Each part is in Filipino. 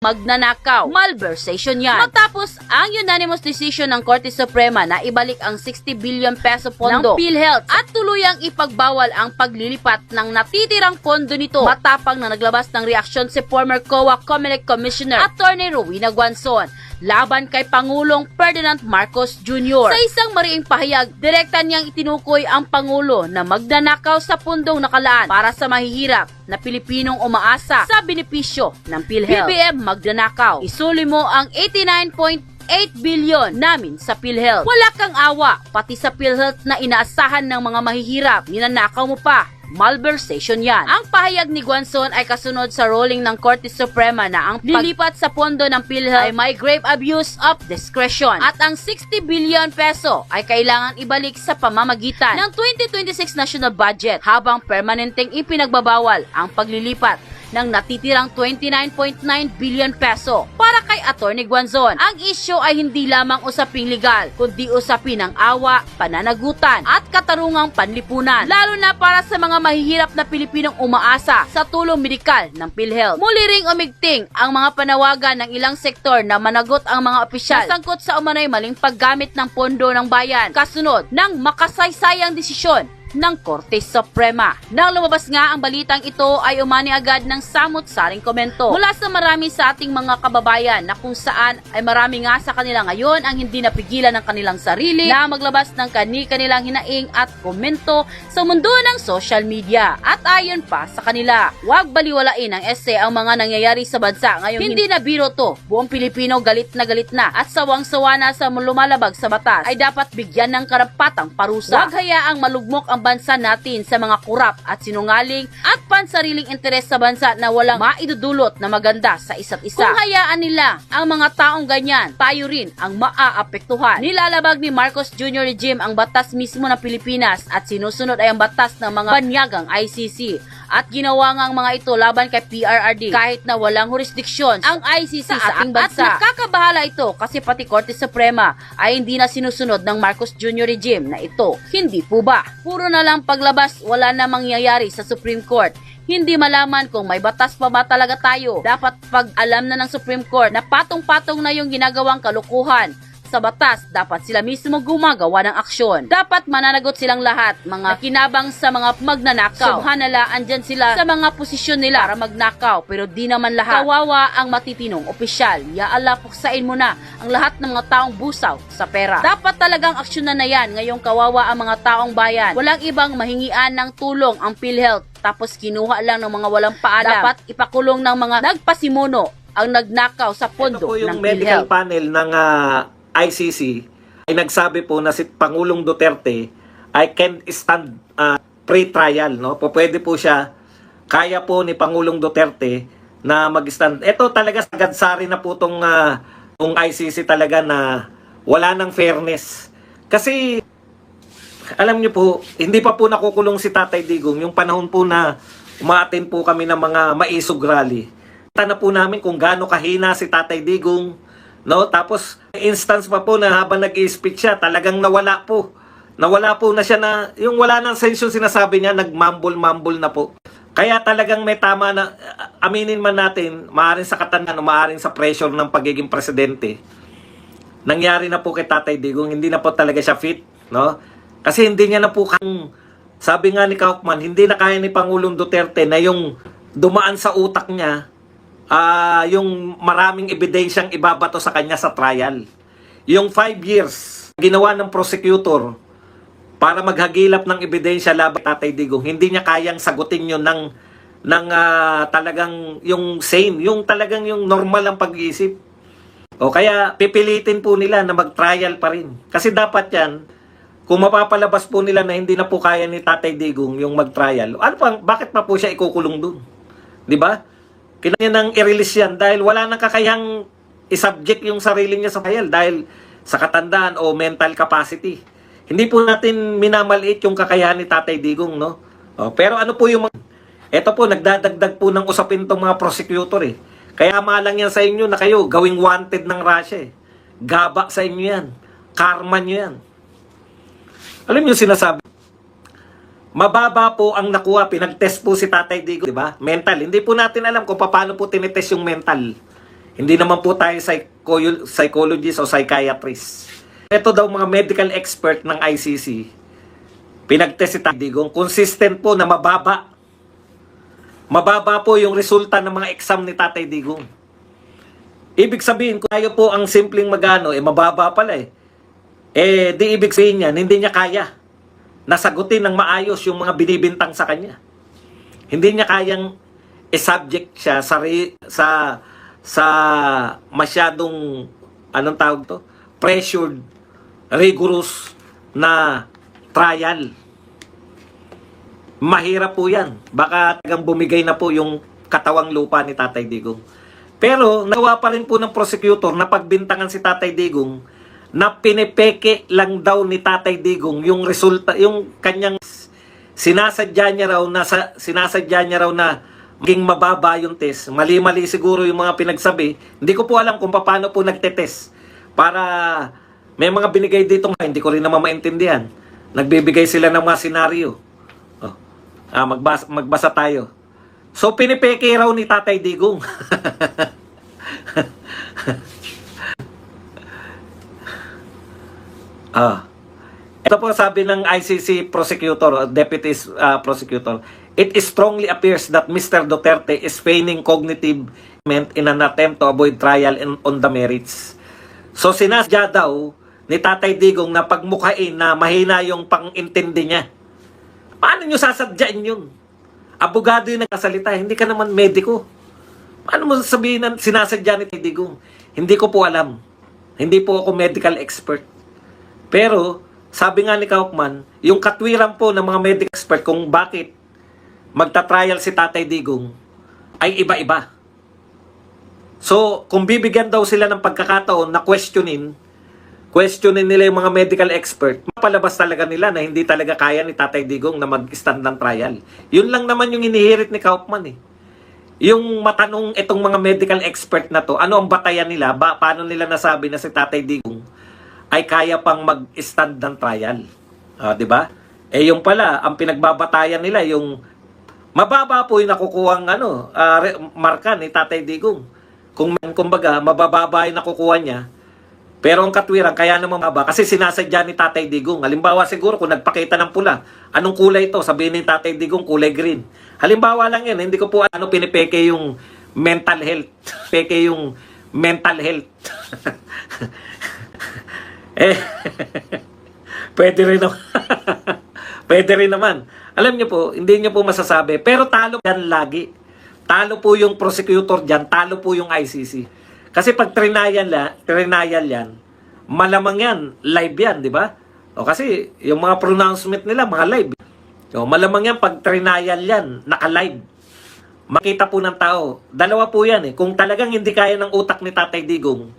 magnanakaw. Malversation yan. Matapos ang unanimous decision ng Korte Suprema na ibalik ang 60 billion peso pondo ng PhilHealth at tuluyang ipagbawal ang paglilipat ng natitirang pondo nito. Matapang na naglabas ng reaksyon si former COA Comelec Commissioner Attorney Rowena Guanzon laban kay Pangulong Ferdinand Marcos Jr. Sa isang mariing pahayag, direkta niyang itinukoy ang Pangulo na magnanakaw sa pundong nakalaan para sa mahihirap na Pilipinong umaasa sa benepisyo ng PhilHealth. BBM magnanakaw. Isuli mo ang 89.8 billion namin sa PhilHealth. Wala kang awa, pati sa PhilHealth na inaasahan ng mga mahihirap, ninanakaw mo pa. Malversation yan. Ang pahayag ni Guanzon ay kasunod sa ruling ng Korte Suprema na ang lilipat sa pondo ng PhilHealth ay may grave abuse of discretion at ang 60 billion peso ay kailangan ibalik sa pamamagitan ng 2026 national budget habang permanenteng ipinagbabawal ang paglilipat ng natitirang 29.9 billion peso para kay Attorney Guanzon. Ang isyu ay hindi lamang usaping legal, kundi usapin ng awa, pananagutan at katarungang panlipunan, lalo na para sa mga mahihirap na Pilipinong umaasa sa tulong medikal ng PhilHealth. Muli ring umigting ang mga panawagan ng ilang sektor na managot ang mga opisyal na sangkot sa umano'y maling paggamit ng pondo ng bayan kasunod ng makasaysayang desisyon ng Korte Suprema. Nang lumabas nga ang balitang ito ay umani agad ng samot-saring komento mula sa marami sa ating mga kababayan na kung saan ay marami nga sa kanila ngayon ang hindi napigilan ng kanilang sarili na maglabas ng kani-kanilang hinaing at komento sa mundo ng social media. At ayon pa sa kanila, huwag baliwalain ng essay ang mga nangyayari sa bansa ngayon. Hindi na biro to. Buong Pilipino galit na at sawang-sawa na sa lumalabag sa batas ay dapat bigyan ng karapatang parusa. Huwag hayaang malugmok ang bansa natin sa mga kurap at sinungaling at pansariling interes sa bansa na walang maidudulot na maganda sa isa't isa. Kung hayaan nila ang mga taong ganyan, tayo rin ang maaapektuhan. Nilalabag ni Marcos Jr. regime ang batas mismo ng Pilipinas at sinusunod ay ang batas ng mga banyagang ICC. At ginawa nga ang mga ito laban kay PRRD kahit na walang jurisdiksyon ang ICC sa ating bansa. At nakakabahala ito kasi pati Korte Suprema ay hindi na sinusunod ng Marcos Jr. regime na ito. Hindi po ba? Puro na lang paglabas, wala na mangyayari sa Supreme Court. Hindi malaman kung may batas pa ba talaga tayo. Dapat pag alam na ng Supreme Court na patong-patong na yung ginagawang kalukuhan sa batas, dapat sila mismo gumagawa ng aksyon. Dapat mananagot silang lahat, mga kinabang sa mga magnanakaw. Subhanallah, andyan sila sa mga posisyon nila para magnakaw, pero di naman lahat. Kawawa ang matitinong opisyal. Ya Allah, puksain mo na ang lahat ng mga taong busaw sa pera. Dapat talagang aksyonan na yan. Ngayong kawawa ang mga taong bayan. Walang ibang mahingian ng tulong ang PhilHealth, tapos kinuha lang ng mga walang paalam. Dapat ipakulong ng mga nagpasimuno ang nagnakaw sa pondo ng PhilHealth. Ito po yung medical panel ng ICC ay nagsabi po na si Pangulong Duterte ay can stand pre-trial, no? Pwede po siya, kaya po ni Pangulong Duterte na mag-stand. Ito talaga sagadsari na po tong ICC talaga na wala ng fairness. Kasi alam niyo po, hindi pa po nakukulong si Tatay Digong yung panahon po na umaattend po kami ng mga maisog rally. Kita na po namin kung gaano kahina si Tatay Digong. No, tapos instance pa po na habang nag-i-speech siya, talagang nawala po. Nawala po na siya na, yung wala nang sense yung sinasabi niya, nagmumble-mumble na po. Kaya talagang may tama na, aminin man natin, maaaring sa katandaan o maaaring sa pressure ng pagiging presidente, nangyari na po kay Tatay Digong, hindi na po talaga siya fit, no? Kasi hindi niya na po, sabi nga ni Kaufman, hindi na kaya ni Pangulong Duterte na yung dumaan sa utak niya, yung maraming ebidensyang ibabato sa kanya sa trial. Yung 5 years ginawa ng prosecutor para maghagilap ng ebidensya laban kay Tatay Digong, hindi niya kayang sagutin yun ng talagang yung sane, yung talagang yung normal ang pag-iisip. O kaya pipilitin po nila na mag-trial pa rin. Kasi dapat yan, kung mapapalabas po nila na hindi na po kaya ni Tatay Digong yung mag-trial, bakit pa po siya ikukulong dun? Di ba? Kailangan nang i-release yan dahil wala nang kakayang i-subject yung sarili niya sa trial dahil sa katandaan o mental capacity. Hindi po natin minamaliit yung kakayahan ni Tatay Digong, no? Pero ano po yung ito po, nagdadagdag po ng usapin tong mga prosecutor eh. Kaya malang yan sa inyo na kayo gawing wanted ng Russia eh. Gaba sa inyo yan. Karma nyo yan. Alam niyo sinasabi, mababa po ang nakuha, pinag-test po si Tatay Digong, di ba? Mental. Hindi po natin alam kung paano po tinitest yung mental. Hindi naman po tayo psychologist o psychiatrist. Ito daw mga medical expert ng ICC, pinagtest si Tatay Digong, consistent po na mababa. Mababa po yung resulta ng mga exam ni Tatay Digong. Ibig sabihin, kung tayo po ang simpleng magano, mababa pala di ibig sabihin yan, hindi niya kaya nasagutin ng maayos yung mga binibintang sa kanya. Hindi niya kayang subject siya sa masyadong, anong tawag to? Pressured, rigorous na trial. Mahirap po yan. Baka tagang bumigay na po yung katawang lupa ni Tatay Digong. Pero nawa pa rin po ng prosecutor na pagbintangan si Tatay Digong na pinipeke lang daw ni Tatay Digong yung resulta, yung kanyang sinasadya niya raw na maging mababa yung test. Mali-mali siguro yung mga pinagsabi. Hindi ko po alam kung paano po nagtetest. Para may mga binigay dito nga, hindi ko rin naman maintindihan. Nagbibigay sila ng mga senaryo. Magbasa tayo. So, pinipeke raw ni Tatay Digong. Ito po sabi ng ICC prosecutor, deputy prosecutor, it strongly appears that Mr. Duterte is feigning cognitive in an attempt to avoid trial on the merits. So sinasya daw ni Tatay Digong na pagmukhain na mahina yung pang-intindi niya. Paano nyo sasadyain yun? Abogado yung nagkasalita, hindi ka naman mediko. Paano mo sabihin na sinasadya ni Tatay Digong? Hindi ko po alam. Hindi po ako medical expert. Pero, sabi nga ni Kaufman, yung katwiran po ng mga medical expert kung bakit magta-trial si Tatay Digong ay iba-iba. So, kung bibigyan daw sila ng pagkakataon na questionin nila yung mga medical expert, mapalabas talaga nila na hindi talaga kaya ni Tatay Digong na mag-stand ng trial. Yun lang naman yung inihirit ni Kaufman Yung matanong itong mga medical expert na to, ano ang batayan nila? Paano nila nasabi na si Tatay Digong ay kaya pang mag-stand ng trial? Di ba? Yung pala, ang pinagbabatayan nila, yung mababa po yung nakukuhang marka ni Tatay Digong. Kumbaga, mabababa yung nakukuha niya. Pero ang katwiran, kaya naman mababa. Kasi sinasadya ni Tatay Digong. Halimbawa siguro, kung nagpakita ng pula, anong kulay ito? Sabihin ni Tatay Digong, kulay green. Halimbawa lang yan. Hindi ko po pinipeke yung mental health. Peke yung mental health. Pwede rin naman. Pwede rin naman. Alam niyo po, hindi niyo po masasabi. Pero talo yan lagi. Talo po yung prosecutor dyan. Talo po yung ICC. Kasi pag trinayal yan, malamang yan, live yan, di ba? Kasi yung mga pronouncement nila, mga live. Malamang yan, pag trinayal yan, naka-live. Makita po ng tao. Dalawa po yan Kung talagang hindi kaya ng utak ni Tatay Digong,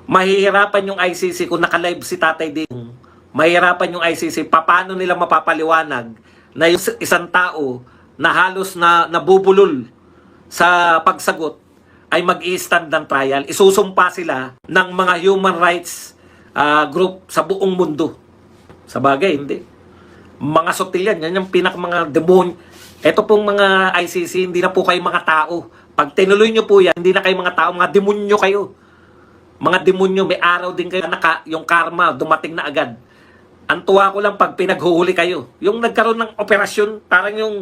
mahihirapan yung ICC kung naka-live si Tatay Digong. Mahihirapan yung ICC. Paano nila mapapaliwanag na yung isang tao na halos na nabubulol sa pagsagot ay mag-i-stand ng trial. Isusumpa sila ng mga human rights group sa buong mundo. Sa bagay, hindi. Mga sotil yan. Yan yung mga demonyo. Ito pong mga ICC, hindi na po kayo mga tao. Pag tinuloy nyo po yan, hindi na kayo mga tao, mga demonyo kayo. Mga demonyo, may araw din kayo yung karma, dumating na agad. Ang tuwa ko lang pag pinaghuhuli kayo. Yung nagkaroon ng operasyon, parang yung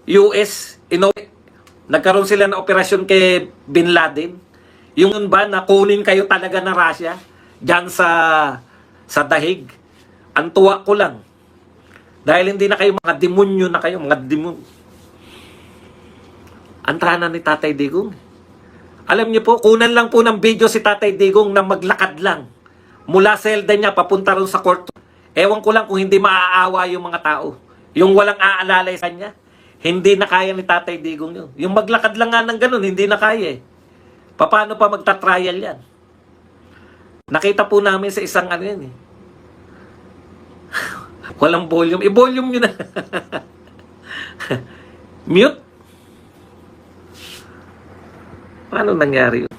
US, nagkaroon sila ng operasyon kay Bin Laden. Yung ba, na kunin kayo talaga na Russia, dyan sa dahig. Ang tuwa ko lang. Dahil hindi na kayo mga demonyo na kayo, mga demonyo. Antrana ni Tatay Digong. Alam niyo po, kunan lang po ng video si Tatay Digong na maglakad lang. Mula selda niya, papunta ron sa court. Ewan ko lang kung hindi maaawa yung mga tao. Yung walang aalalay sa kanya. Hindi na kaya ni Tatay Digong yun. Yung maglakad lang nga ng ganun, hindi na kaya Paano pa magta-trial yan? Nakita po namin sa isang yan Walang volume. I-volume nyo na. Mute? Paano nangyari yun?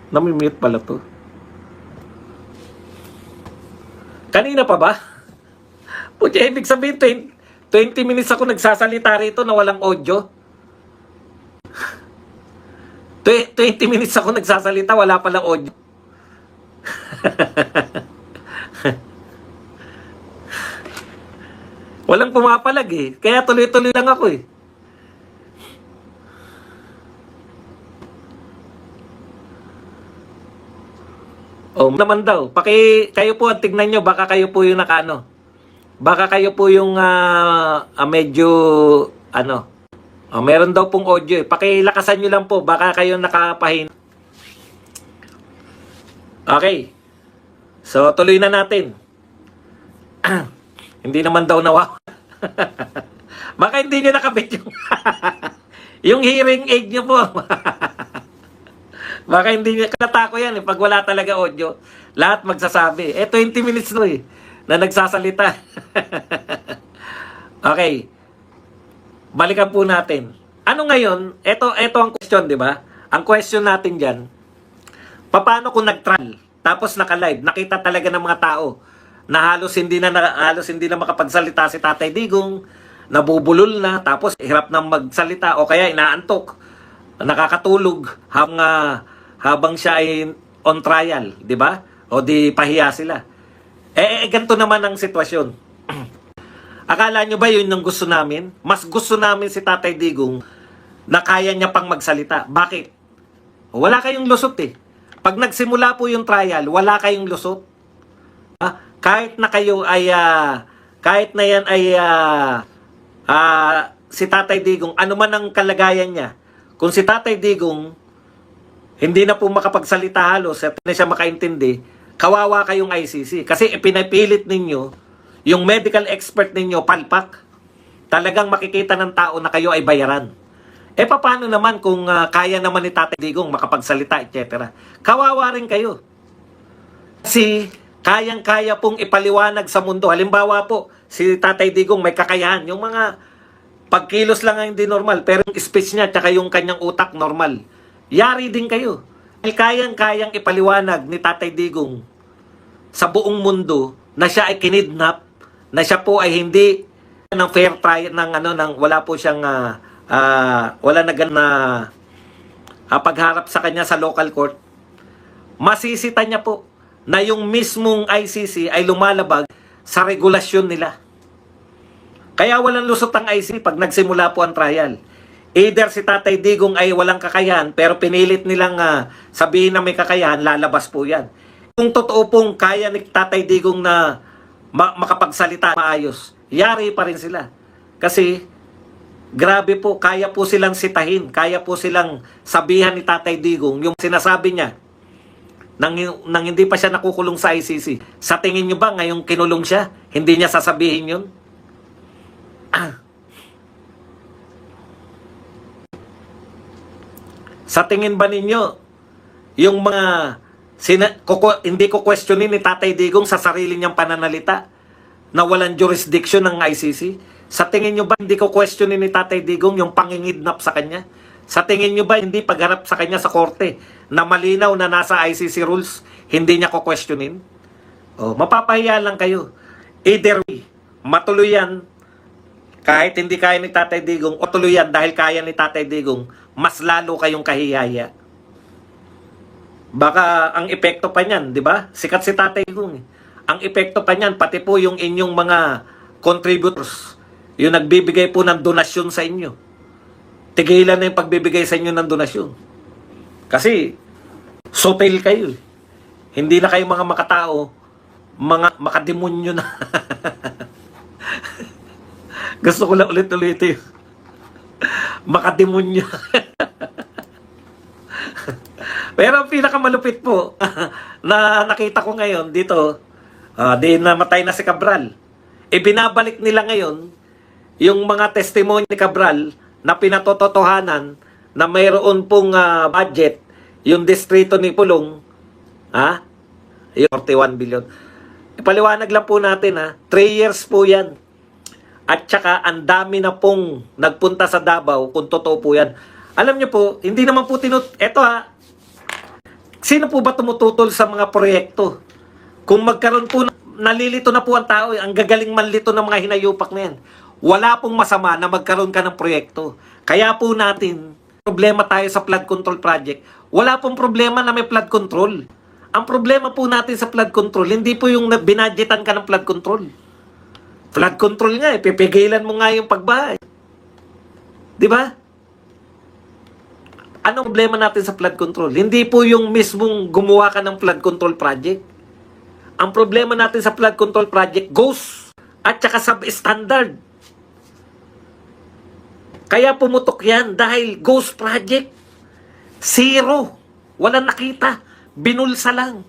Nami-mute pala to. Kanina pa ba? Puti, ibig sabihin 20 minutes ako nagsasalita rito na walang audio. 20 minutes ako nagsasalita, wala palang audio. Walang pumapalag eh. Kaya tuloy-tuloy lang ako eh. Oh, naman daw. Kayo po, tignan nyo, baka kayo po yung nakaano. Baka kayo po yung medyo, meron daw pong audio eh. Pakilakasan nyo lang po, baka kayo nakapahin. Okay. So, tuloy na natin. Hindi naman daw nawa. Baka hindi nyo nakabit yung, yung hearing aid nyo po. Baka hindi nyo, katako yan eh, pag wala talaga audio. Lahat magsasabi. 20 minutes no eh, na nagsasalita. Okay. Balikan po natin. Ano ngayon, ito ang question, di ba? Ang question natin dyan, paano kung nag-trial, tapos naka-live, nakita talaga ng mga tao, na halos hindi na makapagsalita si Tatay Digong, nabubulol na, tapos hirap na magsalita, o kaya inaantok, nakakatulog habang siya ay on trial, di ba? O di pahiya sila. Ganito naman ang sitwasyon. Akala nyo ba yun ang gusto namin? Mas gusto namin si Tatay Digong na kaya niya pang magsalita. Bakit? Wala kayong lusot eh. Pag nagsimula po yung trial, wala kayong lusot. Kahit na kayo ay, kahit na yan ay si Tatay Digong, ano man ang kalagayan niya, kung si Tatay Digong hindi na po makapagsalita halos at hindi na siya makaintindi, kawawa kayong ICC. Kasi ipinapilit ninyo, yung medical expert ninyo, palpak. Talagang makikita ng tao na kayo ay bayaran. Paano naman kung kaya naman ni Tatay Digong makapagsalita, etc. Kawawa rin kayo. Kasi kayang-kaya pong ipaliwanag sa mundo. Halimbawa po, si Tatay Digong may kakayahan. Yung mga pagkilos lang ang hindi normal, pero yung speech niya at yung kanyang utak normal. Yari din kayo. Kayang-kayang ipaliwanag ni Tatay Digong sa buong mundo na siya ay kinidnap, na siya po ay hindi ng fair trial, wala po siyang wala na pagharap sa kanya sa local court. Masisita niya po na yung mismong ICC ay lumalabag sa regulasyon nila. Kaya walang lusot ang ICC pag nagsimula po ang trial. Either si Tatay Digong ay walang kakayahan, pero pinilit nilang sabihin na may kakayahan, lalabas po yan. Kung totoo pong kaya ni Tatay Digong na makapagsalita maayos, yari pa rin sila. Kasi, grabe po, kaya po silang sitahin, kaya po silang sabihan ni Tatay Digong, yung sinasabi niya, nang hindi pa siya nakukulong sa ICC. Sa tingin nyo ba, ngayong kinulong siya, hindi niya sasabihin yun? Sa tingin ba ninyo, yung mga hindi ko questionin ni Tatay Digong sa sarili niyang pananalita na walang jurisdiction ng ICC? Sa tingin nyo ba hindi ko questionin ni Tatay Digong yung pangingidnap sa kanya? Sa tingin nyo ba hindi pagharap sa kanya sa korte na malinaw na nasa ICC rules, hindi niya ko questionin? Mapapahiya lang kayo. Either way, matuloy yan kahit hindi kaya ni Tatay Digong, o tuloy yan dahil kaya ni Tatay Digong, mas lalo kayong kahiyaya. Baka ang epekto pa niyan, di ba? Sikat si Tatay Digong. Ang epekto pa niyan, pati po yung inyong mga contributors, yung nagbibigay po ng donasyon sa inyo. Tigilan na yung pagbibigay sa inyo ng donasyon. Kasi, sotel kayo. Hindi na kayo mga makatao, mga makademonyo na. Gusto ko lang ulit-ulit yung makademonyo. Pero ang pinakamalupit po na nakita ko ngayon dito, di namatay na si Cabral. Binabalik nila ngayon yung mga testimonya ni Cabral na pinatotohanan na mayroon pong budget yung distrito ni Pulong, yung 41 billion. Ipaliwanag lang po natin 3 years po yan. At saka ang dami na pong nagpunta sa Davao kung totoo po yan. Alam niyo po, hindi naman po eto sino po ba tumututol sa mga proyekto? Kung magkaroon po, nalilito na po ang tao, ang gagaling manlito ng mga hinayupak na yan. Wala pong masama na magkaroon ka ng proyekto. Kaya po natin problema tayo sa flood control project. Wala pong problema na may flood control. Ang problema po natin sa flood control, hindi po yung binadgetan ka ng flood control. Flood control nga, pipigilan mo nga yung pagbaha. Di ba? Anong problema natin sa flood control? Hindi po yung mismong gumawa ka ng flood control project. Ang problema natin sa flood control project, ghost at saka substandard. Kaya pumutok yan dahil ghost project. Zero. Walang nakita. Binulsa lang.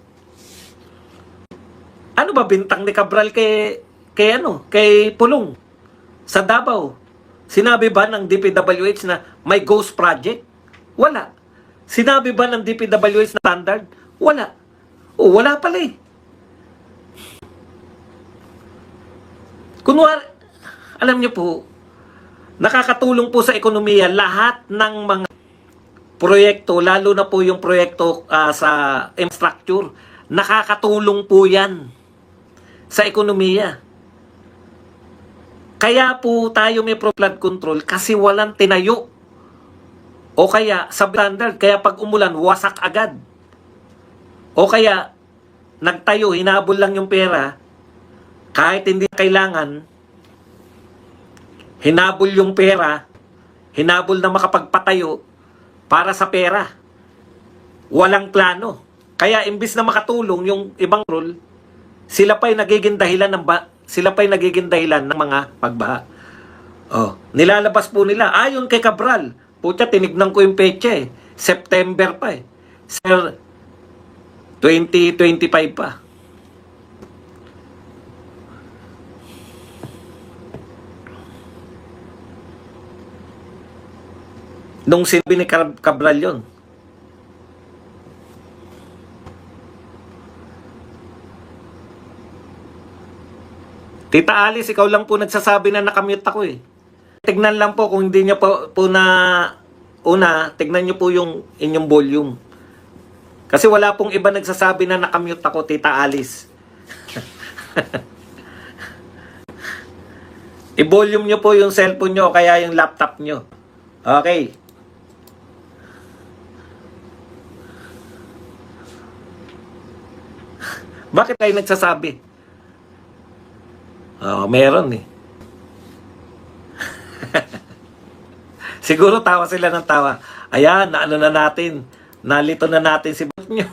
Ano ba bintang ni Cabral kay Pulong sa Davao? Sinabi ba ng DPWH na may ghost project? Wala. Sinabi ba ng DPWH na standard? Wala. O, wala pala eh. Kunwari, alam niyo po, nakakatulong po sa ekonomiya lahat ng mga proyekto, lalo na po yung proyekto sa infrastructure. Nakakatulong po yan sa ekonomiya. Kaya po tayo may flood control kasi walang tinayo. O kaya substandard, kaya pag umulan, wasak agad. O kaya, nagtayo, hinabol lang yung pera, kahit hindi kailangan, hinabol yung pera, hinabol na makapagpatayo para sa pera. Walang plano. Kaya imbis na makatulong yung ibang role, sila pa'y nagiging dahilan ng mga pagbaha. Oh, nilalabas po nila ayon kay Cabral. Pucha, tinignan ko yung petsa eh. September pa eh. Sir, 2025 pa. Nung sinabi ni Cabral yun. Tita Alice, ikaw lang po nagsasabi na nakamute ako eh. Tignan lang po kung hindi niyo po tignan niyo po yung inyong volume. Kasi wala pong iba nagsasabi na nakamute ako, Tita Alice. I-volume niyo po yung cellphone niyo o kaya yung laptop niyo. Okay. Bakit kayo nagsasabi? Meron eh. Siguro tawa sila ng tawa. Ayan, naano na natin. Nalito na natin si bot nyo.